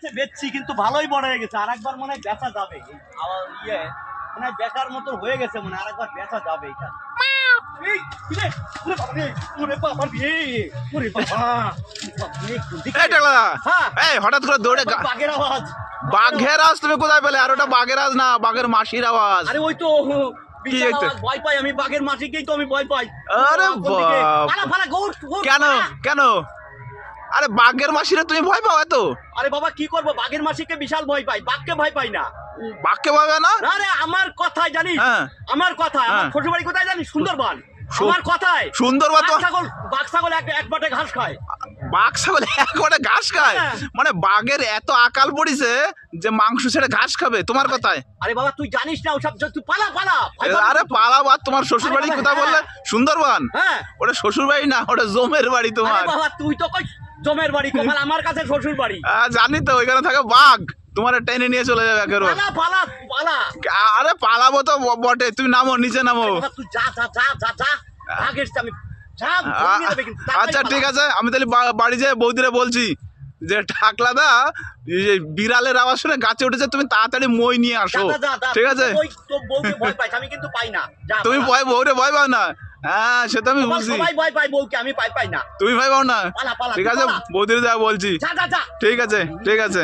গেছে বেচছি, কিন্তু ভালোই বড় হয়ে গেছে। আরেকবার মনে হয় বেচা যাবে। আবার মানে হয় বেকার মতো হয়ে গেছে, মানে আরেকবার বেচা যাবে এটা। এই, কিরে? ওরে বাবা রে, ওরে বাবা। এই টাকলা, হ্যাঁ। এই হঠাৎ করে দৌড়ে বাঘের আওয়াজ। বাঘের আওয়াজ তুমি কোথায় পেলে? আর ওটা বাঘের আওয়াজ না, বাঘের মাসির আওয়াজ। আরে ওই তো বিশাল হইছে? আওয়াজ, ভয় পাই আমি, বাঘের মাসিকেই তো আমি ভয় পাই। আরে কোন দিকে? বাপ। পালা, পালা, গৌর, গৌর, কেন পালা। কেন? আরে বাঘের মাসিরে তুমি ভয় পাও এত? আরে বাবা কি করবো, বাঘের মাসিকে বিশাল ভয় পাই, বাঘকে ভয় পাই না। বাঘকে ভয় পাও না? আরে আমার কথায় জানিস, হ্যাঁ। আমার কথায়, আমার হ্যাঁ। শ্বশুর বাড়ি কোথায় জানিস? সুন্দরবন। আমার কথায় সুন্দরবন তো বাঘ ছাগল এক বাটে ঘাস খায়। বাঘ ছাগল একবারে ঘাস খায়? হ্যাঁ। মানে বাঘের এত আকাল পড়িছে যে মাংস ছেড়ে ঘাস খাবে তোমার কথায়? আরে বাবা তুই জানিস না ওসব, তুই পালা পালা। ভয় পাবি আরে তুই। পালাবো। আর তোমার শ্বশুর বাড়ি আরে কোথায় বাবা, বললে? সুন্দরবন? হ্যাঁ। ওটা শ্বশুর বাড়ি না, ওটা জমের বাড়ি আরে তোমার। বাবা তুই তো কই জমের বাড়ি, কমাল আমার কাছে শ্বশুর বাড়ি। জানি তো, ওইখানে থাকে বাঘ, তোমার টেনে নিয়ে চলে যাবে একেবারে। পালা পালা পালা। আরে পালাবো তো বটে, তুমি নামো, নিচে নামো। আরে বাবা, তুই যা যা যা যা যা। বাঘের সামনে যা, ভেঙে দেবে কিন্তু, তাড়াতাড়ি আচ্ছা পালা। ঠিক আছে, আমি তাহলে বাড়ি যেয়ে বৌদিরে বলছি যে টাকলাদা এই যে বিড়ালের আওয়াজ শুনে গাছে উঠেছে, তুমি তাড়াতাড়ি মই নিয়ে আসো। যা, যা, যা, ঠিক তুই আছে? তো তোর বউকে ভয় পাইছ, আমি কিন্তু পাই না। যা, তুমি পালা। বউরে ভয় পাও না? হ্যাঁ সে তো আমি বুঝছি। সবাই ভয় পায় বউকে, আমি পাই না। তুমি ভয় পাও না? পালা, পালা, ঠিক তুই আছে, পালা। বৌদিরে যা বলছি। যা যা যা। ঠিক আছে ঠিক আছে।